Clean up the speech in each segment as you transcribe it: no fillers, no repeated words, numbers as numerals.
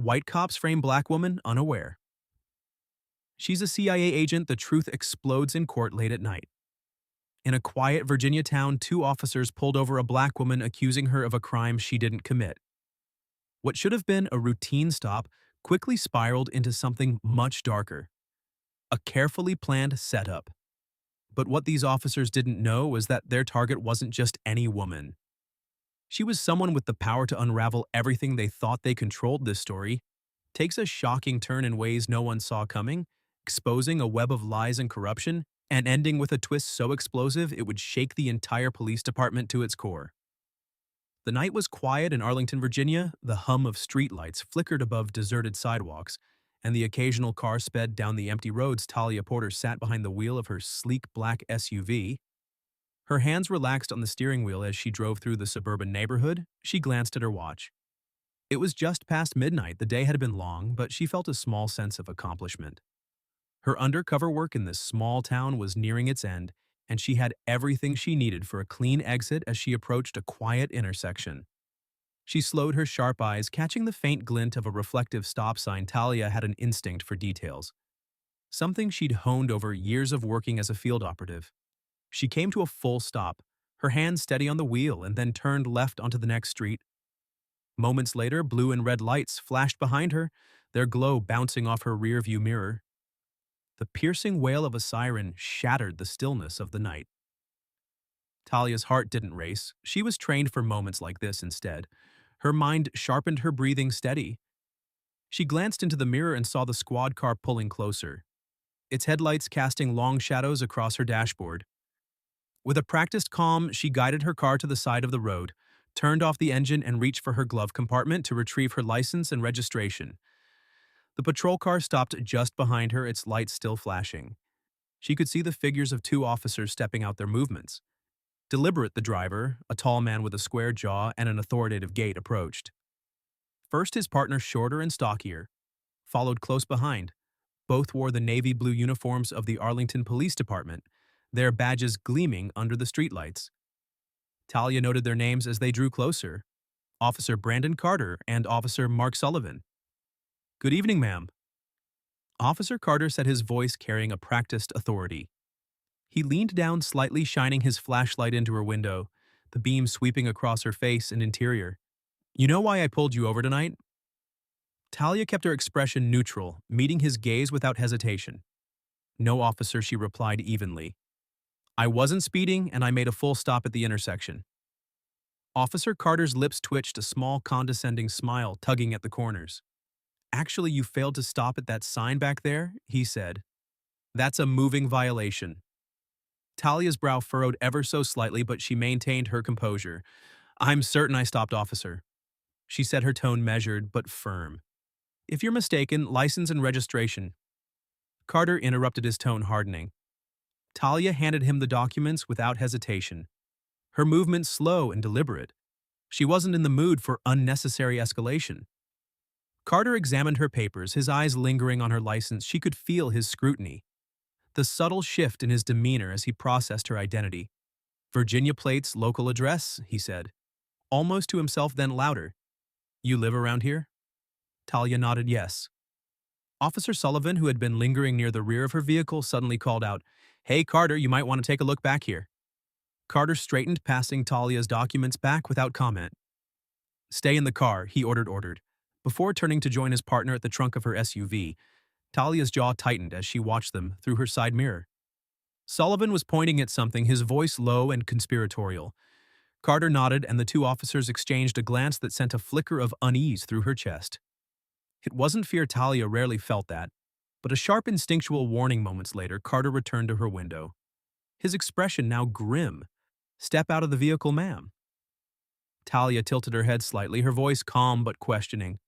White cops frame black woman unaware. She's a CIA agent. The truth explodes in court late at night. In a quiet Virginia town, two officers pulled over a black woman accusing her of a crime she didn't commit. What should have been a routine stop quickly spiraled into something much darker, a carefully planned setup. But what these officers didn't know was that their target wasn't just any woman. She was someone with the power to unravel everything they thought they controlled. This story takes a shocking turn in ways no one saw coming, exposing a web of lies and corruption, and ending with a twist so explosive it would shake the entire police department to its core. The night was quiet in Arlington, Virginia. The hum of streetlights flickered above deserted sidewalks, and the occasional car sped down the empty roads. Talia Porter sat behind the wheel of her sleek black SUV. Her hands relaxed on the steering wheel as she drove through the suburban neighborhood. She glanced at her watch. It was just past midnight. The day had been long, but she felt a small sense of accomplishment. Her undercover work in this small town was nearing its end, and she had everything she needed for a clean exit as she approached a quiet intersection. She slowed her sharp eyes, catching the faint glint of a reflective stop sign. Talia had an instinct for details, something she'd honed over years of working as a field operative. She came to a full stop, her hands steady on the wheel, and then turned left onto the next street. Moments later, blue and red lights flashed behind her, their glow bouncing off her rearview mirror. The piercing wail of a siren shattered the stillness of the night. Talia's heart didn't race. She was trained for moments like this instead. Her mind sharpened, her breathing steady. She glanced into the mirror and saw the squad car pulling closer, its headlights casting long shadows across her dashboard. With a practiced calm, she guided her car to the side of the road, turned off the engine, and reached for her glove compartment to retrieve her license and registration. The patrol car stopped just behind her, its lights still flashing. She could see the figures of two officers stepping out, their movements. Deliberate, the driver, a tall man with a square jaw and an authoritative gait, approached. First, his partner, shorter and stockier, followed close behind. Both wore the navy blue uniforms of the Arlington Police Department, their badges gleaming under the streetlights. Talia noted their names as they drew closer: Officer Brandon Carter and Officer Mark Sullivan. "Good evening, ma'am." Officer Carter said, his voice carrying a practiced authority. He leaned down slightly, shining his flashlight into her window, the beam sweeping across her face and interior. "You know why I pulled you over tonight?" Talia kept her expression neutral, meeting his gaze without hesitation. "No, officer," she replied evenly. "I wasn't speeding, and I made a full stop at the intersection." Officer Carter's lips twitched, a small condescending smile tugging at the corners. "Actually, you failed to stop at that sign back there," he said. "That's a moving violation." Talia's brow furrowed ever so slightly, but she maintained her composure. "I'm certain I stopped, officer," she said, her tone measured but firm. "If you're mistaken, license and registration." Carter interrupted, his tone hardening. Talia handed him the documents without hesitation, her movements slow and deliberate. She wasn't in the mood for unnecessary escalation. Carter examined her papers, his eyes lingering on her license. She could feel his scrutiny, the subtle shift in his demeanor as he processed her identity. "Virginia plates, local address," he said, almost to himself, then louder. "You live around here?" Talia nodded yes. Officer Sullivan, who had been lingering near the rear of her vehicle, suddenly called out, "Hey, Carter, you might want to take a look back here." Carter straightened, passing Talia's documents back without comment. "Stay in the car," he ordered. Before turning to join his partner at the trunk of her SUV, Talia's jaw tightened as she watched them through her side mirror. Sullivan was pointing at something, his voice low and conspiratorial. Carter nodded, and the two officers exchanged a glance that sent a flicker of unease through her chest. It wasn't fear. Talia rarely felt that, but a sharp instinctual warning. Moments later, Carter returned to her window, his expression now grim. "Step out of the vehicle, ma'am." Talia tilted her head slightly, her voice calm but questioning.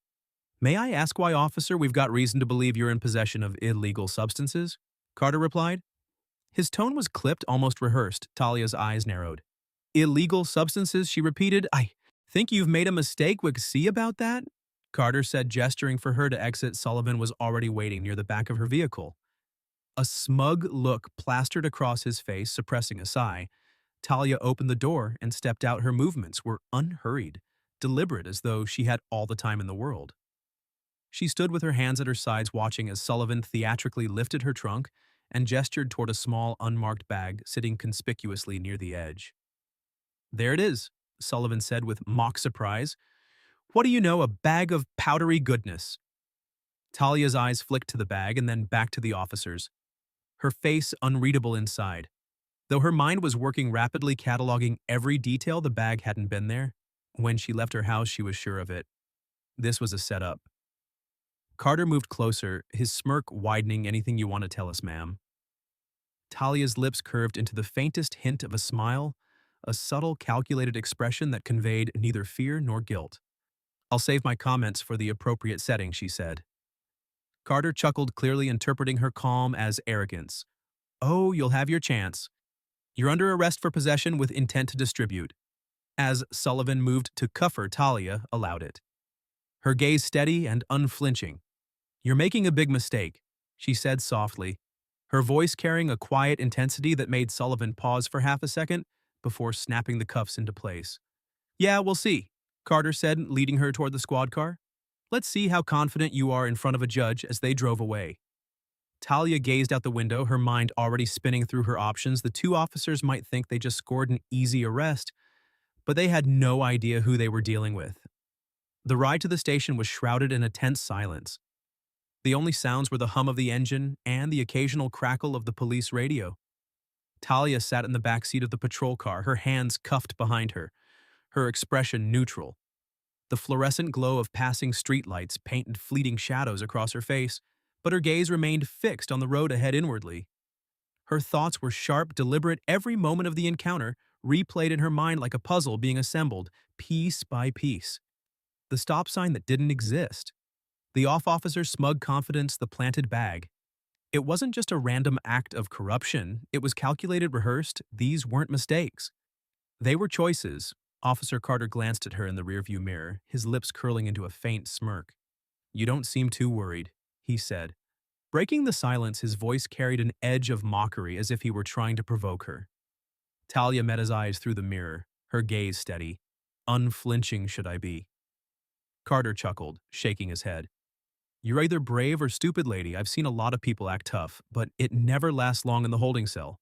"May I ask why, officer? We've got reason to believe you're in possession of illegal substances," Carter replied. His tone was clipped, almost rehearsed. Talia's eyes narrowed. "Illegal substances," she repeated. "I think you've made a mistake. We see about that," Carter said, gesturing for her to exit. Sullivan was already waiting near the back of her vehicle. A smug look plastered across his face, suppressing a sigh. Talia opened the door and stepped out. Her movements were unhurried, deliberate, as though she had all the time in the world. She stood with her hands at her sides watching as Sullivan theatrically lifted her trunk and gestured toward a small, unmarked bag sitting conspicuously near the edge. "There it is," Sullivan said with mock surprise. "What do you know, a bag of powdery goodness." Talia's eyes flicked to the bag and then back to the officers, her face unreadable inside. Though her mind was working rapidly cataloging every detail, the bag hadn't been there. When she left her house, she was sure of it. This was a setup. Carter moved closer, his smirk widening. "Anything you want to tell us, ma'am?" Talia's lips curved into the faintest hint of a smile, a subtle, calculated expression that conveyed neither fear nor guilt. "I'll save my comments for the appropriate setting," she said. Carter chuckled, clearly interpreting her calm as arrogance. "Oh, you'll have your chance. You're under arrest for possession with intent to distribute." As Sullivan moved to cuff her, Talia allowed it. Her gaze steady and unflinching. "You're making a big mistake," she said softly, her voice carrying a quiet intensity that made Sullivan pause for half a second before snapping the cuffs into place. "Yeah, we'll see," Carter said, leading her toward the squad car. "Let's see how confident you are in front of a judge." As they drove away, Talia gazed out the window, her mind already spinning through her options. The two officers might think they just scored an easy arrest, but they had no idea who they were dealing with. The ride to the station was shrouded in a tense silence. The only sounds were the hum of the engine and the occasional crackle of the police radio. Talia sat in the back seat of the patrol car, her hands cuffed behind her, her expression neutral. The fluorescent glow of passing streetlights painted fleeting shadows across her face, but her gaze remained fixed on the road ahead inwardly. Her thoughts were sharp, deliberate, every moment of the encounter replayed in her mind like a puzzle being assembled, piece by piece. The stop sign that didn't exist. The off-officer's smug confidence, the planted bag. It wasn't just a random act of corruption, it was calculated, rehearsed. These weren't mistakes. They were choices. Officer Carter glanced at her in the rearview mirror, his lips curling into a faint smirk. "You don't seem too worried," he said. Breaking the silence, his voice carried an edge of mockery as if he were trying to provoke her. Talia met his eyes through the mirror, her gaze steady. "Unflinching should I be?" Carter chuckled, shaking his head. "You're either brave or stupid, lady. I've seen a lot of people act tough, but it never lasts long in the holding cell."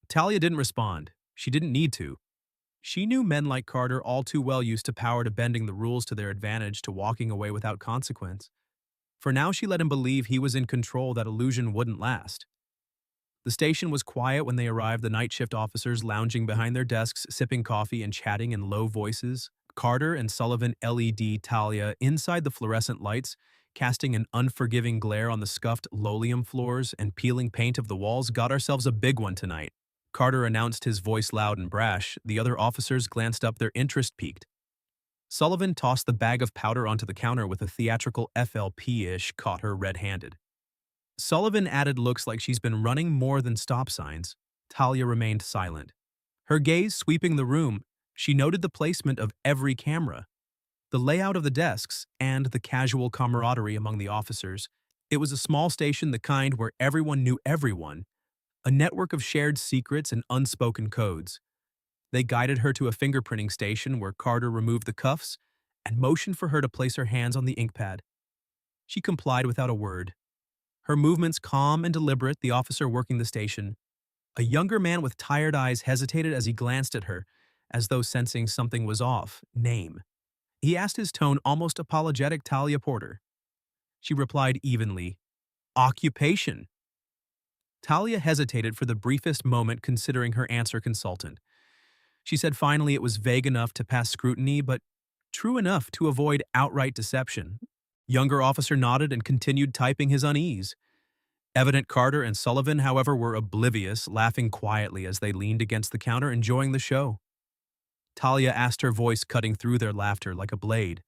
Talia didn't respond. She didn't need to. She knew men like Carter all too well, used to power, to bending the rules to their advantage, to walking away without consequence. For now she let him believe he was in control. That illusion wouldn't last. The station was quiet when they arrived, the night shift officers lounging behind their desks, sipping coffee and chatting in low voices. Carter and Sullivan LED Talia inside the fluorescent lights, casting an unforgiving glare on the scuffed linoleum floors and peeling paint of the walls. "Got ourselves a big one tonight," Carter announced, his voice loud and brash. The other officers glanced up, their interest piqued. Sullivan tossed the bag of powder onto the counter with a theatrical FLP-ish, caught her red-handed. Sullivan added, "Looks like she's been running more than stop signs." Talia remained silent. Her gaze sweeping the room, she noted the placement of every camera, the layout of the desks, and the casual camaraderie among the officers. It was a small station, the kind where everyone knew everyone, a network of shared secrets and unspoken codes. They guided her to a fingerprinting station where Carter removed the cuffs and motioned for her to place her hands on the ink pad. She complied without a word, her movements calm and deliberate. The officer working the station, a younger man with tired eyes, hesitated as he glanced at her, as though sensing something was off. "Name?" he asked, his tone almost apologetic. "Talia Porter." She replied evenly. "Occupation?" Talia hesitated for the briefest moment, considering her answer. "Consultant." She said finally. It was vague enough to pass scrutiny, but true enough to avoid outright deception. Younger officer nodded and continued typing, his unease. Evident Carter and Sullivan, however, were oblivious, laughing quietly as they leaned against the counter, enjoying the show. Talia asked, her voice cutting through their laughter like a blade.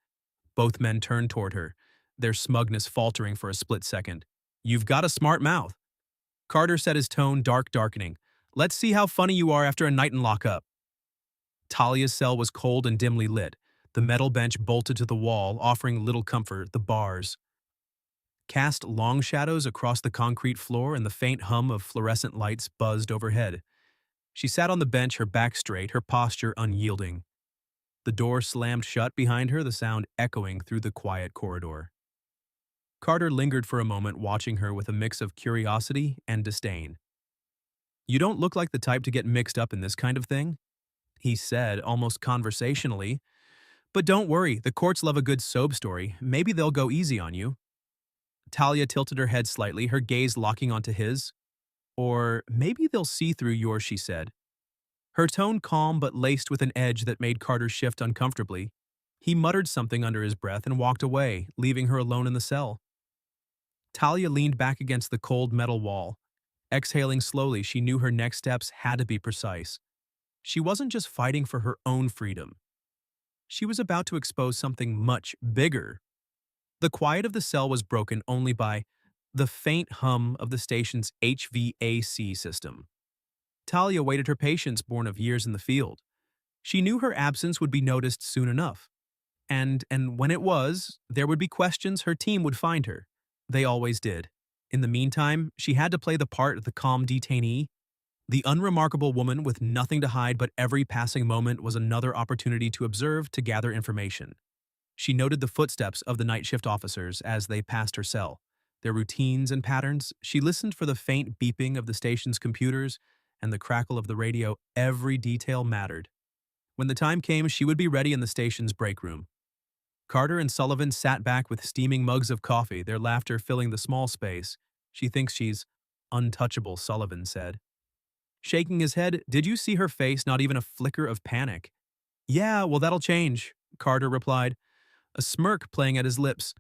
Both men turned toward her, their smugness faltering for a split second. "You've got a smart mouth." Carter said, his tone darkening. "Let's see how funny you are after a night in lockup." Talia's cell was cold and dimly lit, the metal bench bolted to the wall, offering little comfort. The bars cast long shadows across the concrete floor, and the faint hum of fluorescent lights buzzed overhead. She sat on the bench, her back straight, her posture unyielding. The door slammed shut behind her, the sound echoing through the quiet corridor. Carter lingered for a moment, watching her with a mix of curiosity and disdain. "You don't look like the type to get mixed up in this kind of thing," he said, almost conversationally. "But don't worry, the courts love a good soap story. Maybe they'll go easy on you." Talia tilted her head slightly, her gaze locking onto his. "Or maybe they'll see through yours," she said. Her tone calm but laced with an edge that made Carter shift uncomfortably. He muttered something under his breath and walked away, leaving her alone in the cell. Talia leaned back against the cold metal wall. Exhaling slowly, she knew her next steps had to be precise. She wasn't just fighting for her own freedom. She was about to expose something much bigger. The quiet of the cell was broken only by the faint hum of the station's HVAC system. Talia waited her patience, born of years in the field. She knew her absence would be noticed soon enough. And when it was, there would be questions. Her team would find her. They always did. In the meantime, she had to play the part of the calm detainee. The unremarkable woman with nothing to hide, but every passing moment was another opportunity to observe, to gather information. She noted the footsteps of the night shift officers as they passed her cell, their routines and patterns. She listened for the faint beeping of the station's computers and the crackle of the radio. Every detail mattered. When the time came, she would be ready in the station's break room. Carter and Sullivan sat back with steaming mugs of coffee, their laughter filling the small space. "She thinks she's untouchable," Sullivan said. Shaking his head, "Did you see her face? Not even a flicker of panic." "Yeah, well, that'll change," Carter replied, a smirk playing at his lips.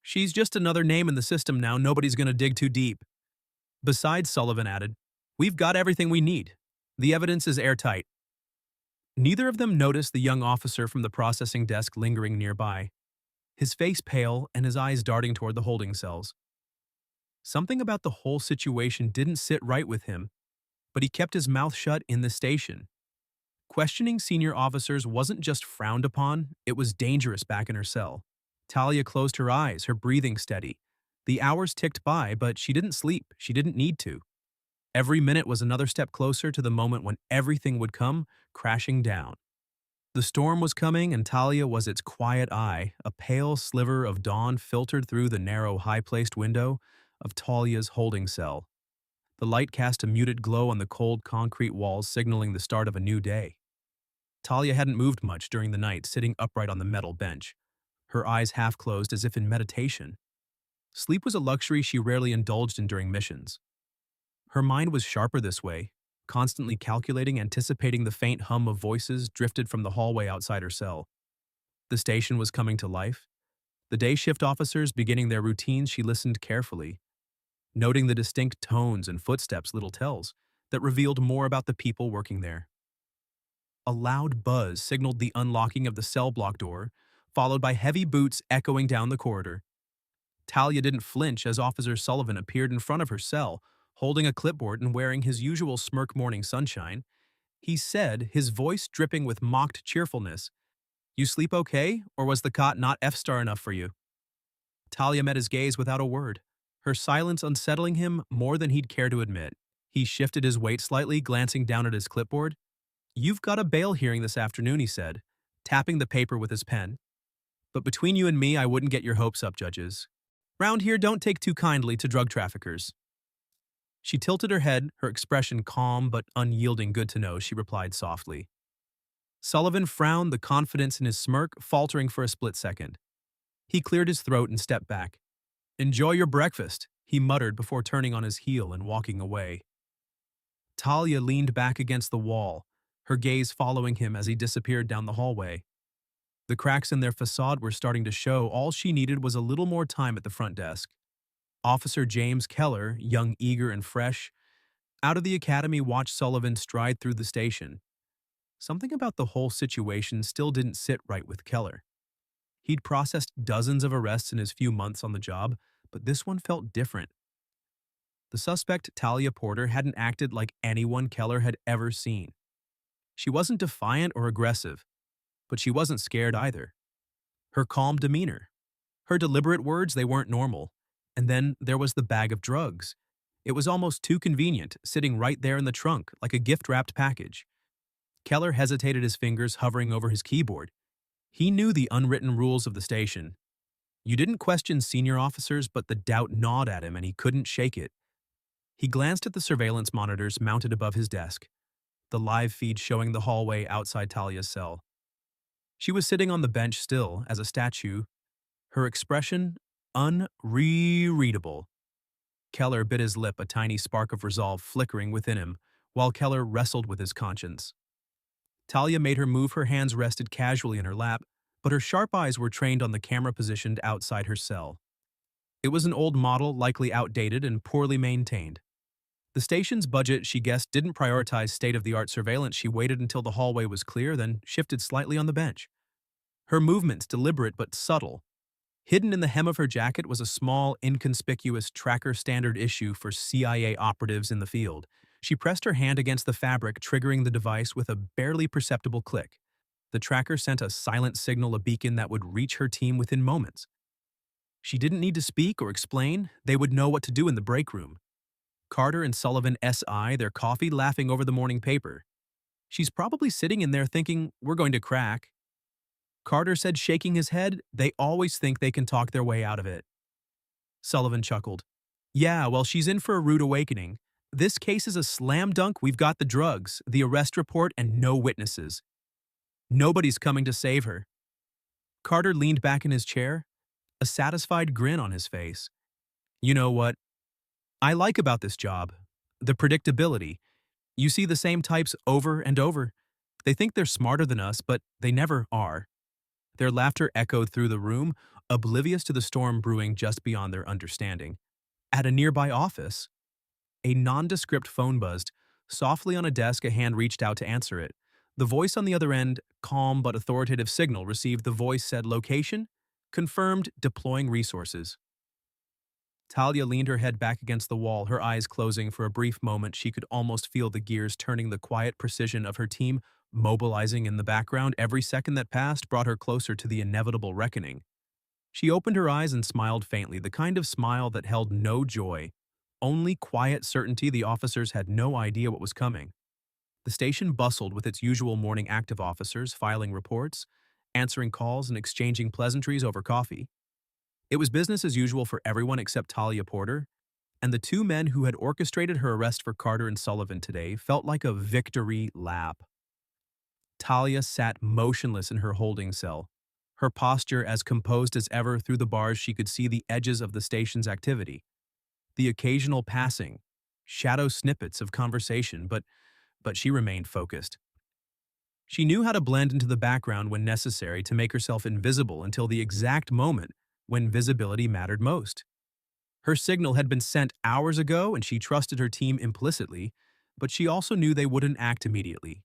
"She's just another name in the system now. Nobody's going to dig too deep." Besides, Sullivan added, "We've got everything we need. The evidence is airtight." Neither of them noticed the young officer from the processing desk lingering nearby, his face pale and his eyes darting toward the holding cells. Something about the whole situation didn't sit right with him, but he kept his mouth shut in the station. Questioning senior officers wasn't just frowned upon, it was dangerous back in her cell. Talia closed her eyes, her breathing steady. The hours ticked by, but she didn't sleep. She didn't need to. Every minute was another step closer to the moment when everything would come crashing down. The storm was coming, and Talia was its quiet eye, a pale sliver of dawn filtered through the narrow, high-placed window of Talia's holding cell. The light cast a muted glow on the cold concrete walls, signaling the start of a new day. Talia hadn't moved much during the night, sitting upright on the metal bench, her eyes half closed as if in meditation. Sleep was a luxury she rarely indulged in during missions. Her mind was sharper this way, constantly calculating, anticipating. The faint hum of voices drifted from the hallway outside her cell. The station was coming to life. The day shift officers beginning their routines. She listened carefully, noting the distinct tones and footsteps, little tells, that revealed more about the people working there. A loud buzz signaled the unlocking of the cell block door, followed by heavy boots echoing down the corridor. Talia didn't flinch as Officer Sullivan appeared in front of her cell, holding a clipboard and wearing his usual smirk morning sunshine. He said, his voice dripping with mocked cheerfulness, "You sleep okay, or was the cot not F-star enough for you?" Talia met his gaze without a word, her silence unsettling him more than he'd care to admit. He shifted his weight slightly, glancing down at his clipboard. "You've got a bail hearing this afternoon," he said, tapping the paper with his pen. "But between you and me, I wouldn't get your hopes up, judges. Round here don't take too kindly to drug traffickers." She tilted her head, her expression calm but unyielding. "Good to know," she replied softly. Sullivan frowned, the confidence in his smirk faltering for a split second. He cleared his throat and stepped back. "Enjoy your breakfast," he muttered before turning on his heel and walking away. Talia leaned back against the wall, her gaze following him as he disappeared down the hallway. The cracks in their facade were starting to show. All she needed was a little more time at the front desk. Officer James Keller, young, eager, and fresh, out of the academy, watched Sullivan stride through the station. Something about the whole situation still didn't sit right with Keller. He'd processed dozens of arrests in his few months on the job, but this one felt different. The suspect, Talia Porter, hadn't acted like anyone Keller had ever seen. She wasn't defiant or aggressive, but she wasn't scared either. Her calm demeanor, her deliberate words, they weren't normal. And then there was the bag of drugs. It was almost too convenient, sitting right there in the trunk, like a gift-wrapped package. Keller hesitated, his fingers hovering over his keyboard. He knew the unwritten rules of the station. You didn't question senior officers, but the doubt gnawed at him and he couldn't shake it. He glanced at the surveillance monitors mounted above his desk, the live feed showing the hallway outside Talia's cell. She was sitting on the bench still as a statue, her expression unreadable. Keller bit his lip, a tiny spark of resolve flickering within him, while Keller wrestled with his conscience. Talia made her move, her hands rested casually in her lap, but her sharp eyes were trained on the camera positioned outside her cell. It was an old model, likely outdated and poorly maintained. The station's budget, she guessed, didn't prioritize state-of-the-art surveillance. She waited until the hallway was clear, then shifted slightly on the bench. Her movements deliberate but subtle. Hidden in the hem of her jacket was a small, inconspicuous tracker standard issue for CIA operatives in the field. She pressed her hand against the fabric, triggering the device with a barely perceptible click. The tracker sent a silent signal, a beacon that would reach her team within moments. She didn't need to speak or explain. They would know what to do in the break room. Carter and Sullivan SI, their coffee, laughing over the morning paper. She's probably sitting in there thinking, we're going to crack. Carter said, shaking his head, they always think they can talk their way out of it. Sullivan chuckled. Yeah, well, she's in for a rude awakening. This case is a slam dunk. We've got the drugs, the arrest report, and no witnesses. Nobody's coming to save her. Carter leaned back in his chair, a satisfied grin on his face. You know what I like about this job? The predictability. You see the same types over and over. They think they're smarter than us, but they never are. Their laughter echoed through the room, oblivious to the storm brewing just beyond their understanding. At a nearby office, a nondescript phone buzzed. Softly on a desk, a hand reached out to answer it. The voice on the other end, calm but authoritative signal received. The voice said, location? Confirmed, deploying resources. Talia leaned her head back against the wall, her eyes closing. For a brief moment. She could almost feel the gears turning, the quiet precision of her team mobilizing in the background. Every second that passed brought her closer to the inevitable reckoning. She opened her eyes and smiled faintly, the kind of smile that held no joy, only quiet certainty. The officers had no idea what was coming. The station bustled with its usual morning active officers, filing reports, answering calls, and exchanging pleasantries over coffee. It was business as usual for everyone except Talia Porter, and the two men who had orchestrated her arrest for Carter and Sullivan today felt like a victory lap. Talia sat motionless in her holding cell, her posture as composed as ever. Through the bars she could see the edges of the station's activity, the occasional passing, shadow snippets of conversation, but she remained focused. She knew how to blend into the background when necessary to make herself invisible until the exact moment when visibility mattered most. Her signal had been sent hours ago and she trusted her team implicitly, but she also knew they wouldn't act immediately.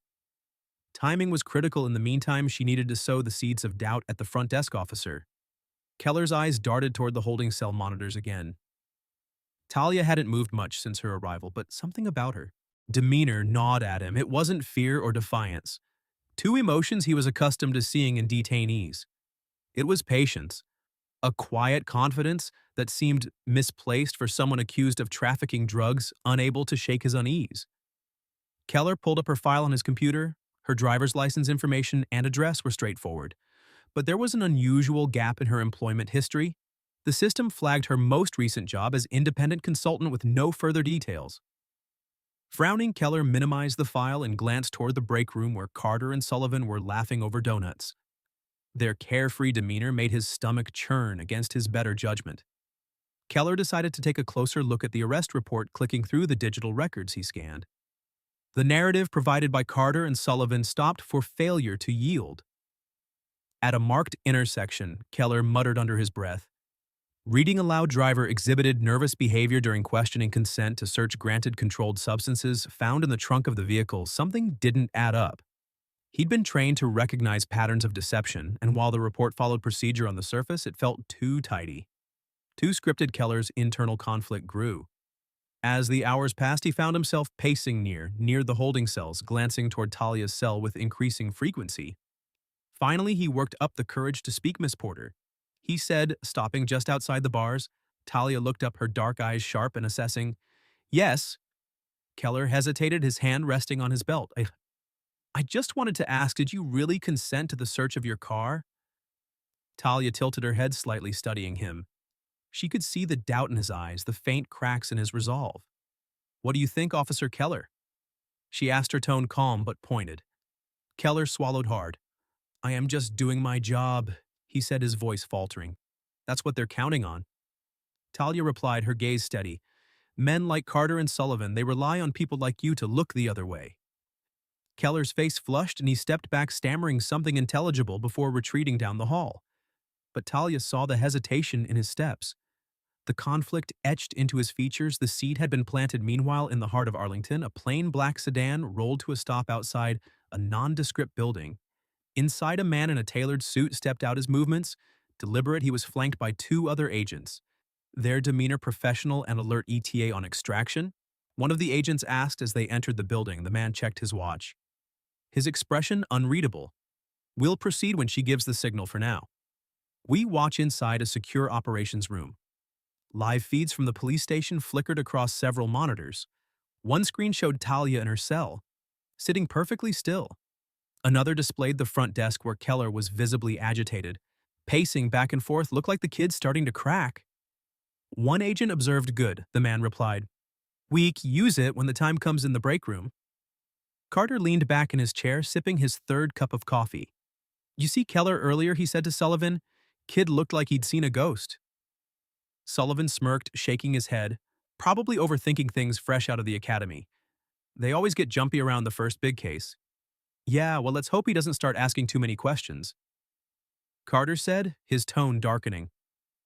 Timing was critical. In the meantime, she needed to sow the seeds of doubt at the front desk officer. Keller's eyes darted toward the holding cell monitors again. Talia hadn't moved much since her arrival, but something about her demeanor gnawed at him. It wasn't fear or defiance, two emotions he was accustomed to seeing in detainees. It was patience, a quiet confidence that seemed misplaced for someone accused of trafficking drugs, unable to shake his unease. Keller pulled up her file on his computer. Her driver's license information and address were straightforward, but there was an unusual gap in her employment history. The system flagged her most recent job as independent consultant with no further details. Frowning, Keller minimized the file and glanced toward the break room where Carter and Sullivan were laughing over donuts. Their carefree demeanor made his stomach churn against his better judgment. Keller decided to take a closer look at the arrest report, clicking through the digital records he scanned. The narrative provided by Carter and Sullivan stopped for failure to yield. At a marked intersection, Keller muttered under his breath. Reading aloud, driver exhibited nervous behavior during questioning, consent to search granted, controlled substances found in the trunk of the vehicle. Something didn't add up. He'd been trained to recognize patterns of deception, and while the report followed procedure on the surface, it felt too tidy. Too scripted. Keller's internal conflict grew. As the hours passed, he found himself pacing near the holding cells, glancing toward Talia's cell with increasing frequency. Finally, he worked up the courage to speak. Miss Porter, he said, stopping just outside the bars. Talia looked up, her dark eyes sharp and assessing. Yes. Keller hesitated, his hand resting on his belt. I just wanted to ask, did you really consent to the search of your car? Talia tilted her head slightly, studying him. She could see the doubt in his eyes, the faint cracks in his resolve. "What do you think, Officer Keller?" She asked, her tone calm but pointed. Keller swallowed hard. "I am just doing my job," he said, his voice faltering. "That's what they're counting on." Talia replied, her gaze steady. "Men like Carter and Sullivan, they rely on people like you to look the other way." Keller's face flushed and he stepped back, stammering something intelligible before retreating down the hall. But Talia saw the hesitation in his steps. The conflict etched into his features. The seed had been planted. Meanwhile, in the heart of Arlington, a plain black sedan rolled to a stop outside a nondescript building. Inside, a man in a tailored suit stepped out. His movements deliberate. He was flanked by two other agents, their demeanor professional and alert. "ETA on extraction?" one of the agents asked as they entered the building. The man checked his watch, his expression unreadable. "We'll proceed when she gives the signal for now." We watch inside a secure operations room. Live feeds from the police station flickered across several monitors. One screen showed Talia in her cell, sitting perfectly still. Another displayed the front desk where Keller was visibly agitated, pacing back and forth. "Looked like the kid's starting to crack." One agent observed. "Good," the man replied. "Weak, use it when the time comes in the break room." Carter leaned back in his chair, sipping his third cup of coffee. "You see Keller earlier," he said to Sullivan. "Kid looked like he'd seen a ghost." Sullivan smirked, shaking his head, probably overthinking things fresh out of the academy. "They always get jumpy around the first big case." "Yeah, well, let's hope he doesn't start asking too many questions," Carter said, his tone darkening.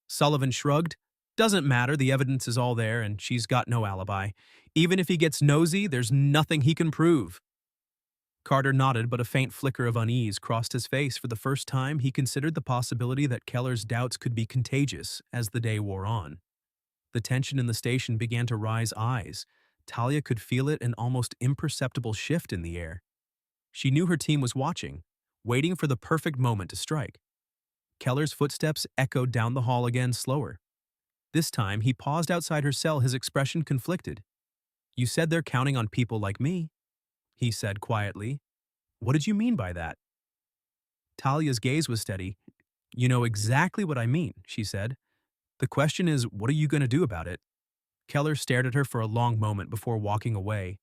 Sullivan shrugged. "Doesn't matter, the evidence is all there and she's got no alibi. Even if he gets nosy, there's nothing he can prove." Carter nodded, but a faint flicker of unease crossed his face. For the first time, he considered the possibility that Keller's doubts could be contagious as the day wore on. The tension in the station began to rise. Talia could feel it, an almost imperceptible shift in the air. She knew her team was watching, waiting for the perfect moment to strike. Keller's footsteps echoed down the hall again, slower. This time, he paused outside her cell, his expression conflicted. "You said they're counting on people like me," he said quietly. "What did you mean by that?" Talia's gaze was steady. "You know exactly what I mean," she said. "The question is, what are you going to do about it?" Keller stared at her for a long moment before walking away.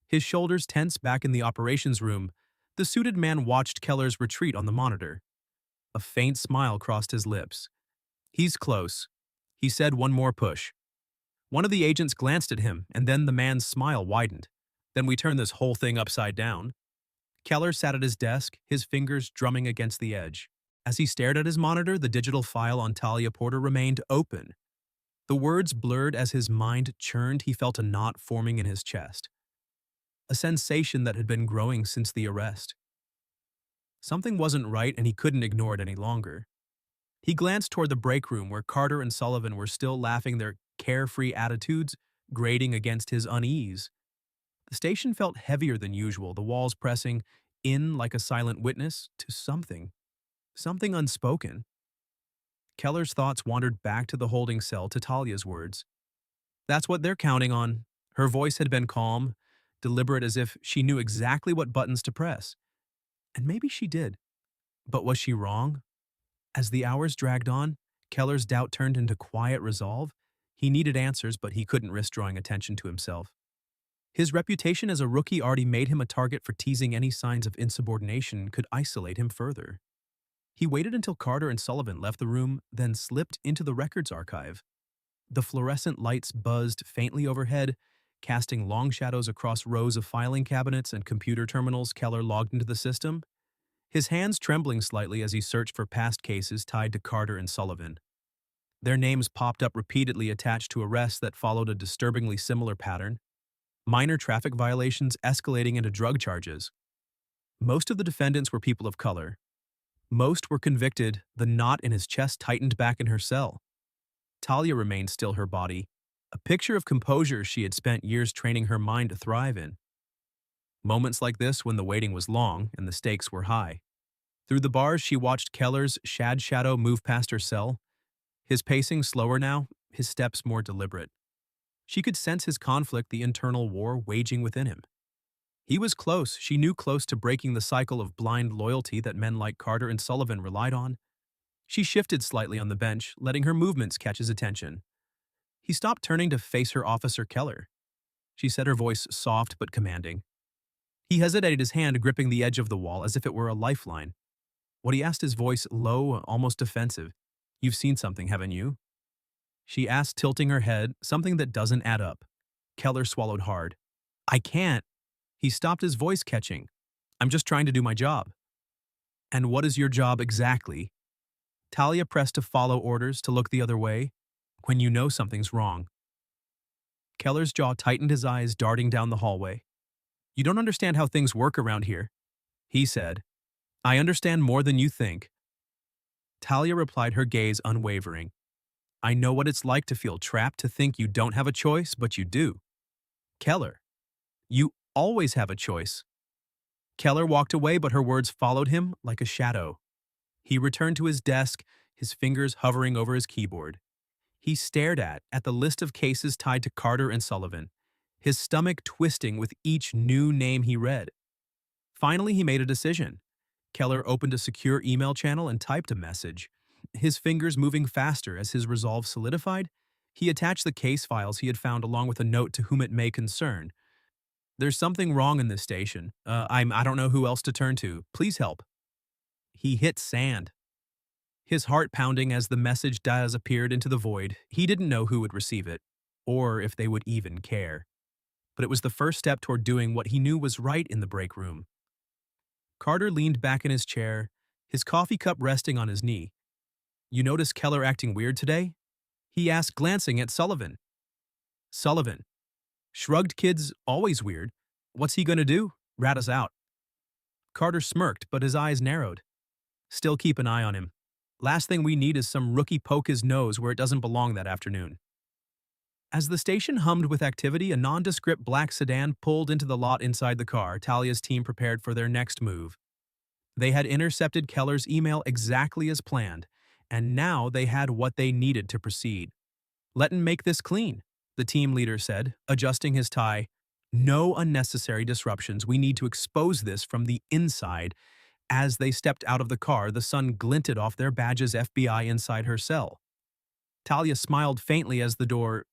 His shoulders tense back in the operations room, the suited man watched Keller's retreat on the monitor. A faint smile crossed his lips. "He's close," he said. "One more push." One of the agents glanced at him, and then the man's smile widened. "Then we turn this whole thing upside down." Keller sat at his desk, his fingers drumming against the edge. As he stared at his monitor, the digital file on Talia Porter remained open. The words blurred as his mind churned. He felt a knot forming in his chest, a sensation that had been growing since the arrest. Something wasn't right, and he couldn't ignore it any longer. He glanced toward the break room where Carter and Sullivan were still laughing, their carefree attitudes grating against his unease. The station felt heavier than usual, the walls pressing in like a silent witness to something unspoken. Keller's thoughts wandered back to the holding cell, to Talia's words. "That's what they're counting on." Her voice had been calm, deliberate, as if she knew exactly what buttons to press. And maybe she did. But was she wrong? As the hours dragged on, Keller's doubt turned into quiet resolve. He needed answers, but he couldn't risk drawing attention to himself. His reputation as a rookie already made him a target for teasing. Any signs of insubordination could isolate him further. He waited until Carter and Sullivan left the room, then slipped into the records archive. The fluorescent lights buzzed faintly overhead, casting long shadows across rows of filing cabinets and computer terminals. Keller logged into the system, his hands trembling slightly as he searched for past cases tied to Carter and Sullivan. Their names popped up repeatedly, attached to arrests that followed a disturbingly similar pattern. Minor traffic violations escalating into drug charges. Most of the defendants were people of color. Most were convicted. The knot in his chest tightened back in her cell. Talia remained still, her body, a picture of composure she had spent years training her mind to thrive in. Moments like this, when the waiting was long and the stakes were high. Through the bars, she watched Keller's shad shadow move past her cell, his pacing slower now, his steps more deliberate. She could sense his conflict, the internal war waging within him. He was close, she knew, close to breaking the cycle of blind loyalty that men like Carter and Sullivan relied on. She shifted slightly on the bench, letting her movements catch his attention. He stopped, turning to face her, Officer Keller. She said, her voice soft but commanding. He hesitated, his hand gripping the edge of the wall as if it were a lifeline. What he asked, his voice low, almost defensive. You've seen something, haven't you? She asked, tilting her head, something that doesn't add up. Keller swallowed hard. I can't. He stopped, his voice catching. I'm just trying to do my job. And what is your job exactly? Talia pressed to follow orders, to look the other way. When you know something's wrong. Keller's jaw tightened, his eyes darting down the hallway. You don't understand how things work around here, he said. I understand more than you think. Talia replied, her gaze unwavering. I know what it's like to feel trapped, to think you don't have a choice, but you do. Keller, you always have a choice. Keller walked away, but her words followed him like a shadow. He returned to his desk, his fingers hovering over his keyboard. He stared at the list of cases tied to Carter and Sullivan, his stomach twisting with each new name he read. Finally, he made a decision. Keller opened a secure email channel and typed a message. His fingers moving faster as his resolve solidified, he attached the case files he had found along with a note to whom it may concern. There's something wrong in this station. I don't know who else to turn to. Please help. He hit sand. His heart pounding as the message disappeared into the void. He didn't know who would receive it, or if they would even care. But it was the first step toward doing what he knew was right in the break room. Carter leaned back in his chair, his coffee cup resting on his knee. You notice Keller acting weird today? He asked, glancing at Sullivan. Sullivan shrugged. Kid's always weird. What's he gonna do? Rat us out. Carter smirked, but his eyes narrowed. Still keep an eye on him. Last thing we need is some rookie poke his nose where it doesn't belong that afternoon. As the station hummed with activity, a nondescript black sedan pulled into the lot inside the car. Talia's team prepared for their next move. They had intercepted Keller's email exactly as planned, and now they had what they needed to proceed. Let him make this clean, the team leader said, adjusting his tie. No unnecessary disruptions. We need to expose this from the inside. As they stepped out of the car, the sun glinted off their badges. FBI inside her cell. Talia smiled faintly as the door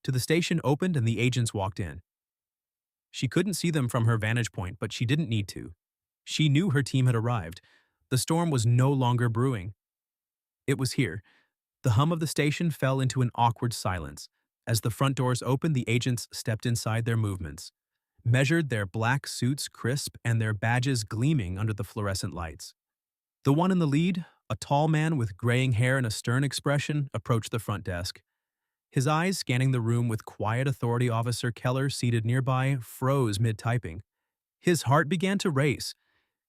to the station opened and the agents walked in. She couldn't see them from her vantage point, but she didn't need to. She knew her team had arrived. The storm was no longer brewing. It was here. The hum of the station fell into an awkward silence. As the front doors opened, the agents stepped inside, their movements measured, their black suits crisp and their badges gleaming under the fluorescent lights. The one in the lead, a tall man with graying hair and a stern expression, approached the front desk. His eyes scanning the room with quiet authority. Officer Keller, seated nearby, froze mid-typing. His heart began to race.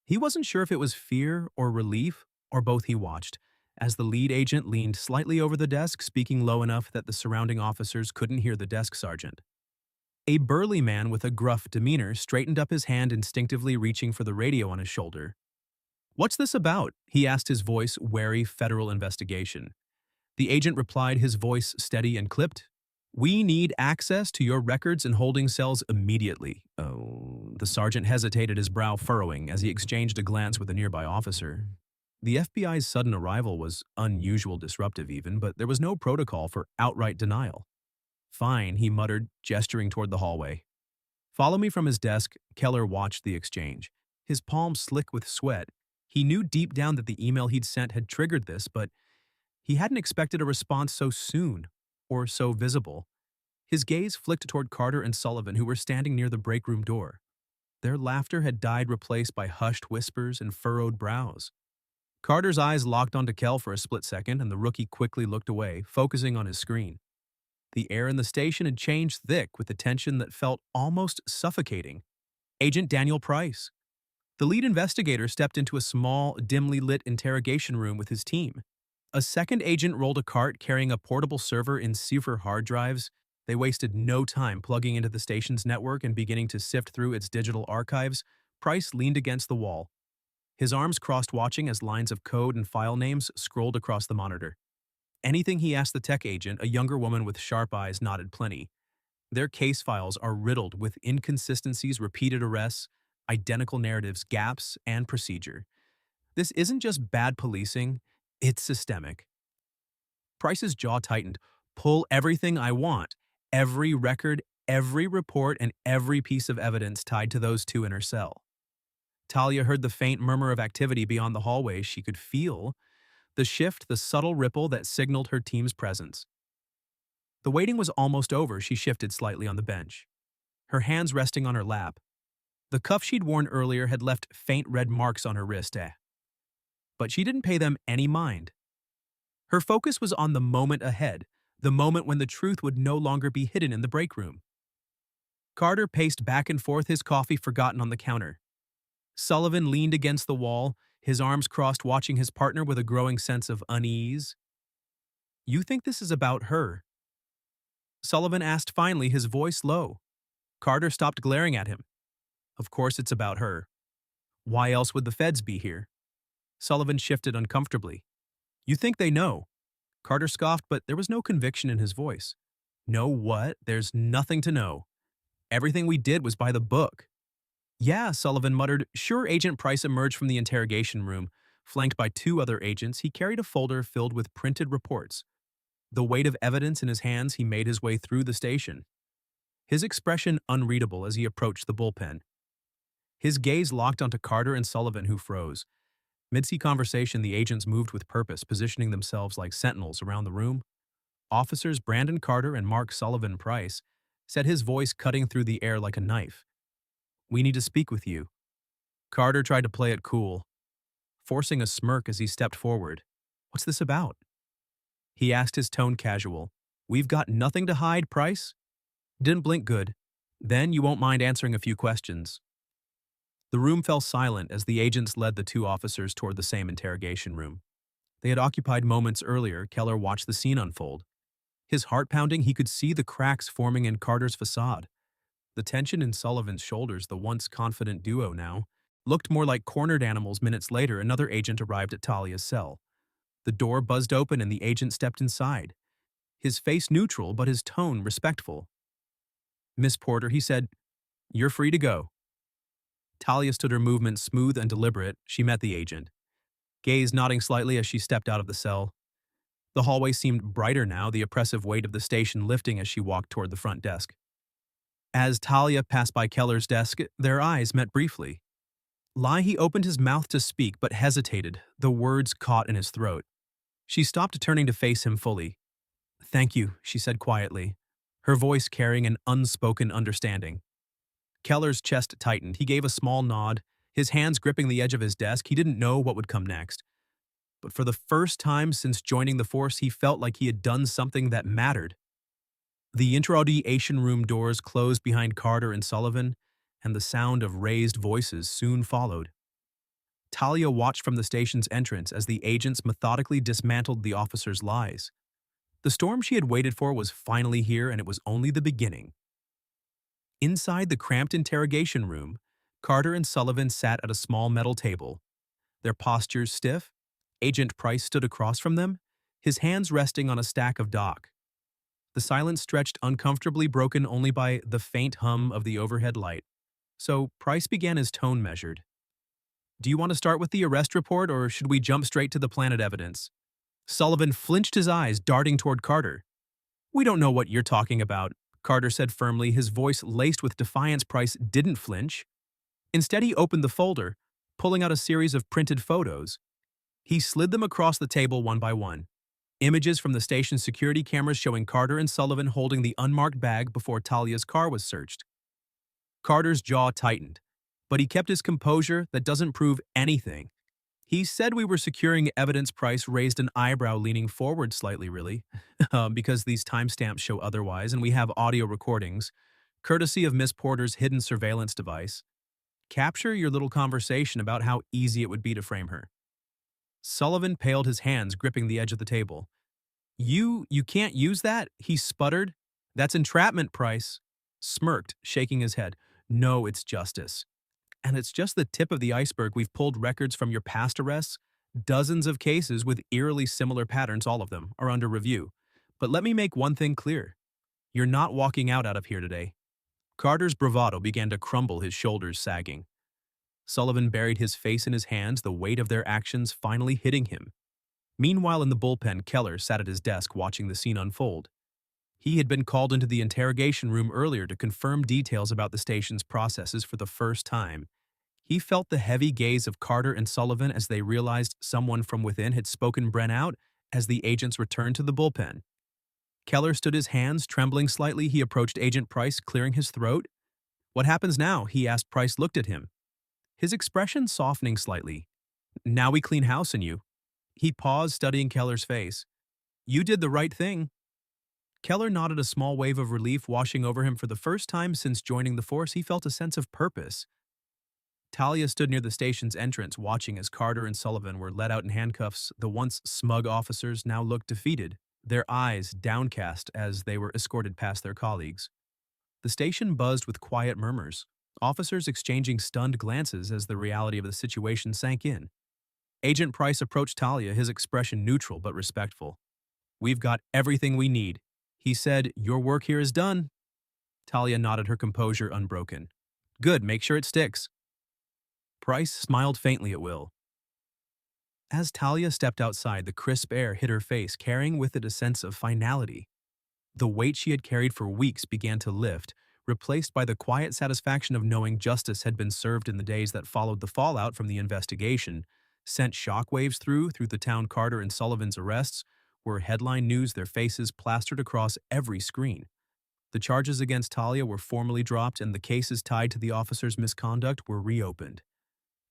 He wasn't sure if it was fear or relief, or both. He watched as the lead agent leaned slightly over the desk, speaking low enough that the surrounding officers couldn't hear the desk sergeant. A burly man with a gruff demeanor straightened up, his hand instinctively reaching for the radio on his shoulder. What's this about? He asked, his voice wary. Federal investigation. The agent replied, his voice steady and clipped. We need access to your records and holding cells immediately. Oh, the sergeant hesitated, his brow furrowing as he exchanged a glance with a nearby officer. The FBI's sudden arrival was unusual, disruptive even, but there was no protocol for outright denial. Fine, he muttered, gesturing toward the hallway. Follow me. From his desk, Keller watched the exchange, his palms slick with sweat. He knew deep down that the email he'd sent had triggered this, but he hadn't expected a response so soon, or so visible. His gaze flicked toward Carter and Sullivan, who were standing near the break room door. Their laughter had died, replaced by hushed whispers and furrowed brows. Carter's eyes locked onto Kel for a split second, and the rookie quickly looked away, focusing on his screen. The air in the station had changed thick with a tension that felt almost suffocating. Agent Daniel Price. The lead investigator stepped into a small, dimly lit interrogation room with his team. A second agent rolled a cart carrying a portable server in cipher hard drives. They wasted no time plugging into the station's network and beginning to sift through its digital archives. Price leaned against the wall, his arms crossed, watching as lines of code and file names scrolled across the monitor. Anything he asked the tech agent, a younger woman with sharp eyes nodded plenty. Their case files are riddled with inconsistencies, repeated arrests, identical narratives, gaps, and procedure. This isn't just bad policing, It's systemic. Price's jaw tightened. Pull everything I want. Every record, every report, and every piece of evidence tied to those two in her cell. Talia heard the faint murmur of activity beyond the hallway. She could feel the shift, the subtle ripple that signaled her team's presence. The waiting was almost over. She shifted slightly on the bench, her hands resting on her lap. The cuff she'd worn earlier had left faint red marks on her wrist, but she didn't pay them any mind. Her focus was on the moment ahead, the moment when the truth would no longer be hidden in the break room. Carter paced back and forth, his coffee forgotten on the counter. Sullivan leaned against the wall, his arms crossed, watching his partner with a growing sense of unease. "You think this is about her?" Sullivan asked finally, his voice low. Carter stopped glaring at him. "Of course it's about her. Why else would the feds be here?" Sullivan shifted uncomfortably. "You think they know?" Carter scoffed, but there was no conviction in his voice. "Know what? There's nothing to know. Everything we did was by the book." "Yeah," Sullivan muttered. Sure. Agent Price emerged from the interrogation room. Flanked by two other agents, he carried a folder filled with printed reports. The weight of evidence in his hands, he made his way through the station, his expression unreadable as he approached the bullpen. His gaze locked onto Carter and Sullivan, who froze. Mid-sea conversation, the agents moved with purpose, positioning themselves like sentinels around the room. Officers Brandon Carter and Mark Sullivan Price said, his voice cutting through the air like a knife. "We need to speak with you." Carter tried to play it cool, forcing a smirk as he stepped forward. "What's this about?" He asked, his tone casual. "We've got nothing to hide, Price." Didn't blink good. "Then you won't mind answering a few questions." The room fell silent as the agents led the two officers toward the same interrogation room they had occupied moments earlier. Keller watched the scene unfold. His heart pounding, he could see the cracks forming in Carter's facade. The tension in Sullivan's shoulders, the once confident duo now, looked more like cornered animals. Minutes later, another agent arrived at Talia's cell. The door buzzed open and the agent stepped inside. His face neutral, but his tone respectful. "Miss Porter," he said, "you're free to go." Talia stood, her movement smooth and deliberate. She met the agent, gaze nodding slightly as she stepped out of the cell. The hallway seemed brighter now, the oppressive weight of the station lifting as she walked toward the front desk. As Talia passed by Keller's desk, their eyes met briefly. He opened his mouth to speak but hesitated, the words caught in his throat. She stopped, turning to face him fully. "Thank you," she said quietly, her voice carrying an unspoken understanding. Keller's chest tightened. He gave a small nod, his hands gripping the edge of his desk. He didn't know what would come next. But for the first time since joining the force, he felt like he had done something that mattered. The interrogation room doors closed behind Carter and Sullivan, and the sound of raised voices soon followed. Talia watched from the station's entrance as the agents methodically dismantled the officers' lies. The storm she had waited for was finally here, and it was only the beginning. Inside the cramped interrogation room, Carter and Sullivan sat at a small metal table, their postures stiff. Agent Price stood across from them, his hands resting on a stack of dock. The silence stretched uncomfortably, broken only by the faint hum of the overhead light. So Price began, his tone measured. "Do you want to start with the arrest report, or should we jump straight to the planet evidence?" Sullivan flinched, his eyes darting toward Carter. "We don't know what you're talking about," Carter said firmly, his voice laced with defiance. Price didn't flinch. Instead, he opened the folder, pulling out a series of printed photos. He slid them across the table one by one. Images from the station's security cameras showing Carter and Sullivan holding the unmarked bag before Talia's car was searched. Carter's jaw tightened, but he kept his composure. "That doesn't prove anything." "He said we were securing evidence." Price raised an eyebrow, leaning forward slightly. "Really?" "Because these timestamps show otherwise, and we have audio recordings, courtesy of Miss Porter's hidden surveillance device. Capture your little conversation about how easy it would be to frame her." Sullivan paled, his hands gripping the edge of the table. You can't use that," he sputtered. "That's entrapment." Price smirked, shaking his head. "No, it's justice. And it's just the tip of the iceberg. We've pulled records from your past arrests. Dozens of cases with eerily similar patterns. All of them are under review. But let me make one thing clear. You're not walking out of here today." Carter's bravado began to crumble, his shoulders sagging. Sullivan buried his face in his hands, the weight of their actions finally hitting him. Meanwhile, in the bullpen, Keller sat at his desk watching the scene unfold. He had been called into the interrogation room earlier to confirm details about the station's processes for the first time. He felt the heavy gaze of Carter and Sullivan as they realized someone from within had spoken Bren out as the agents returned to the bullpen. Keller stood his hands, trembling slightly. He approached Agent Price, clearing his throat. "What happens now?" he asked. Price looked at him, his expression softening slightly. "Now we clean house in you." He paused, studying Keller's face. "You did the right thing." Keller nodded, a small wave of relief washing over him. For the first time since joining the force, he felt a sense of purpose. Talia stood near the station's entrance, watching as Carter and Sullivan were led out in handcuffs. The once smug officers now looked defeated, their eyes downcast as they were escorted past their colleagues. The station buzzed with quiet murmurs, officers exchanging stunned glances as the reality of the situation sank in. Agent Price approached Talia, his expression neutral but respectful. "We've got everything we need," he said. "Your work here is done." Talia nodded, her composure unbroken. "Good, make sure it sticks." Price smiled faintly at Will. As Talia stepped outside, the crisp air hit her face, carrying with it a sense of finality. The weight she had carried for weeks began to lift, replaced by the quiet satisfaction of knowing justice had been served. In the days that followed the fallout from the investigation, sent shockwaves through the town. Carter and Sullivan's arrests were headline news, their faces plastered across every screen. The charges against Talia were formally dropped, and the cases tied to the officers' misconduct were reopened.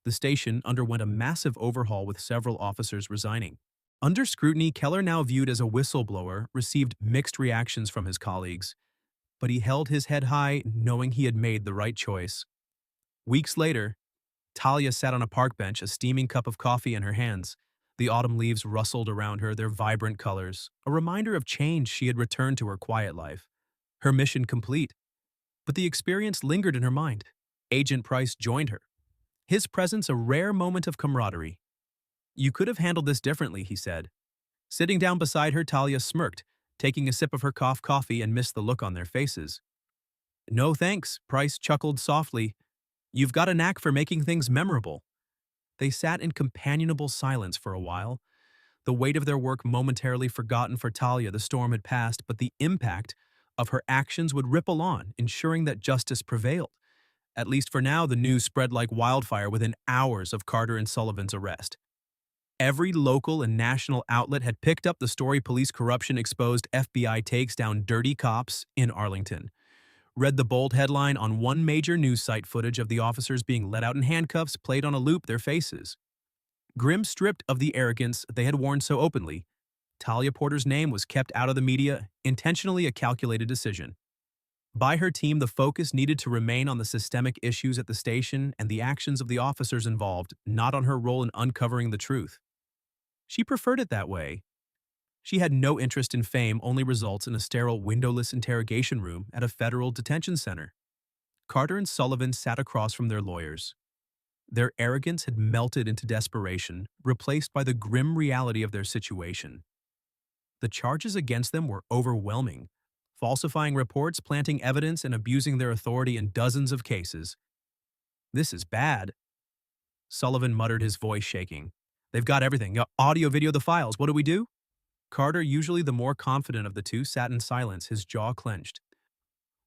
The station underwent a massive overhaul, with several officers resigning. Under scrutiny, Keller, now viewed as a whistleblower, received mixed reactions from his colleagues, but he held his head high, knowing he had made the right choice. Weeks later, Talia sat on a park bench, a steaming cup of coffee in her hands. The autumn leaves rustled around her, their vibrant colors, a reminder of change. She had returned to her quiet life, her mission complete. But the experience lingered in her mind. Agent Price joined her, his presence a rare moment of camaraderie. "You could have handled this differently," he said. Sitting down beside her, Talia smirked, taking a sip of her coffee, and missed the look on their faces. "No thanks," Price chuckled softly. "You've got a knack for making things memorable." They sat in companionable silence for a while, the weight of their work momentarily forgotten. For Talia, the storm had passed, but the impact of her actions would ripple on, ensuring that justice prevailed. At least for now, the news spread like wildfire within hours of Carter and Sullivan's arrest. Every local and national outlet had picked up the story. Police corruption exposed, FBI takes down dirty cops in Arlington. Read the bold headline on one major news site. Footage of the officers being let out in handcuffs played on a loop, their faces grim, stripped of the arrogance they had worn so openly. Talia Porter's name was kept out of the media, intentionally a calculated decision. By her team, the focus needed to remain on the systemic issues at the station and the actions of the officers involved, not on her role in uncovering the truth. She preferred it that way. She had no interest in fame, only results in a sterile, windowless interrogation room at a federal detention center. Carter and Sullivan sat across from their lawyers. Their arrogance had melted into desperation, replaced by the grim reality of their situation. The charges against them were overwhelming: falsifying reports, planting evidence, and abusing their authority in dozens of cases. "This is bad," Sullivan muttered, his voice shaking. "They've got everything. Audio, video, the files. What do we do?" Carter, usually the more confident of the two, sat in silence, his jaw clenched.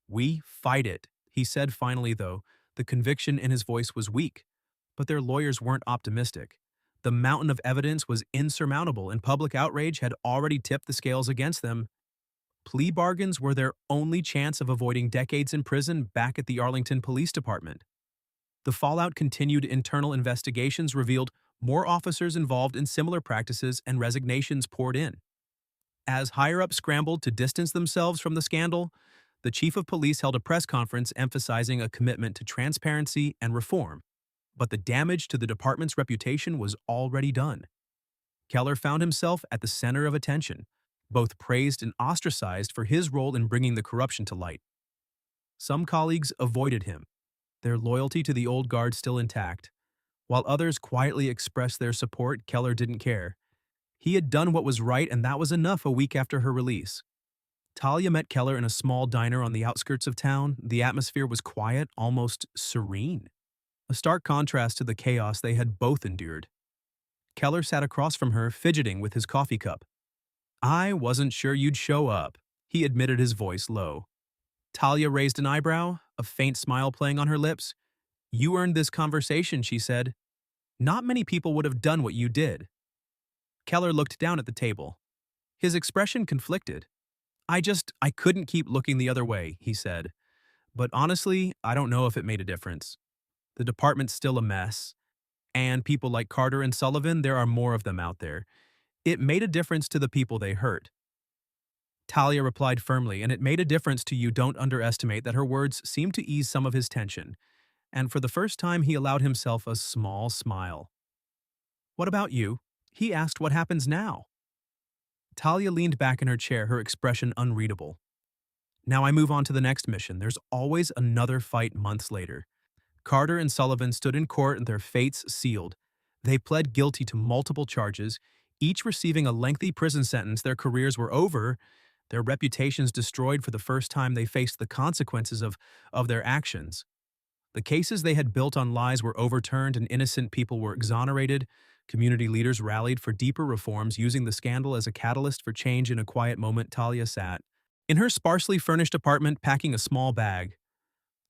"We fight it," he said finally, though the conviction in his voice was weak. But their lawyers weren't optimistic. The mountain of evidence was insurmountable, and public outrage had already tipped the scales against them. Plea bargains were their only chance of avoiding decades in prison back at the Arlington Police Department. The fallout continued. Internal investigations revealed more officers involved in similar practices, and resignations poured in. As higher-ups scrambled to distance themselves from the scandal, the chief of police held a press conference emphasizing a commitment to transparency and reform. But the damage to the department's reputation was already done. Keller found himself at the center of attention, both praised and ostracized for his role in bringing the corruption to light. Some colleagues avoided him, their loyalty to the old guard still intact. While others quietly expressed their support, Keller didn't care. He had done what was right, and that was enough. A week after her release, Talia met Keller in a small diner on the outskirts of town. The atmosphere was quiet, almost serene, a stark contrast to the chaos they had both endured. Keller sat across from her, fidgeting with his coffee cup. I wasn't sure you'd show up, he admitted, his voice low. Talia raised an eyebrow, a faint smile playing on her lips. You earned this conversation, she said. Not many people would have done what you did. Keller looked down at the table. His expression conflicted. I couldn't keep looking the other way, he said. But honestly, I don't know if it made a difference. The department's still a mess. And people like Carter and Sullivan, there are more of them out there. It made a difference to the people they hurt. Talia replied firmly, and it made a difference to you. Don't underestimate that. Her words seemed to ease some of his tension, and for the first time he allowed himself a small smile. What about you? He asked. What happens now? Talia leaned back in her chair, her expression unreadable. Now I move on to the next mission. There's always another fight months later. Carter and Sullivan stood in court and their fates sealed. They pled guilty to multiple charges, each receiving a lengthy prison sentence. Their careers were over, their reputations destroyed. For the first time, they faced the consequences of their actions. The cases they had built on lies were overturned and innocent people were exonerated. Community leaders rallied for deeper reforms, using the scandal as a catalyst for change. In a quiet moment, Talia sat in her sparsely furnished apartment, packing a small bag.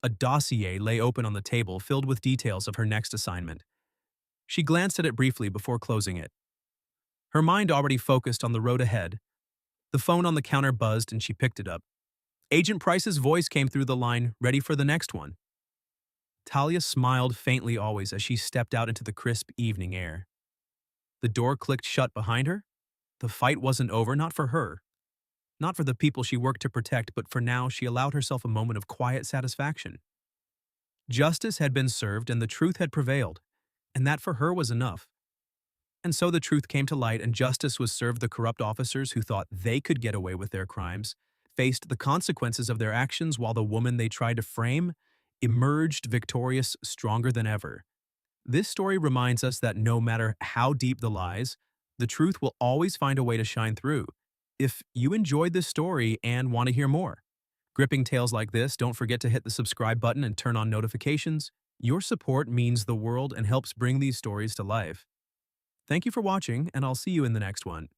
A dossier lay open on the table, filled with details of her next assignment. She glanced at it briefly before closing it. Her mind already focused on the road ahead. The phone on the counter buzzed and she picked it up. Agent Price's voice came through the line, ready for the next one. Talia smiled faintly always as she stepped out into the crisp evening air. The door clicked shut behind her. The fight wasn't over, not for her. Not for the people she worked to protect, but for now she allowed herself a moment of quiet satisfaction. Justice had been served and the truth had prevailed, and that for her was enough. And so the truth came to light and justice was served. The corrupt officers who thought they could get away with their crimes faced the consequences of their actions, while the woman they tried to frame emerged victorious, stronger than ever. This story reminds us that no matter how deep the lies, the truth will always find a way to shine through. If you enjoyed this story and want to hear more gripping tales like this, don't forget to hit the subscribe button and turn on notifications. Your support means the world and helps bring these stories to life. Thank you for watching, and I'll see you in the next one.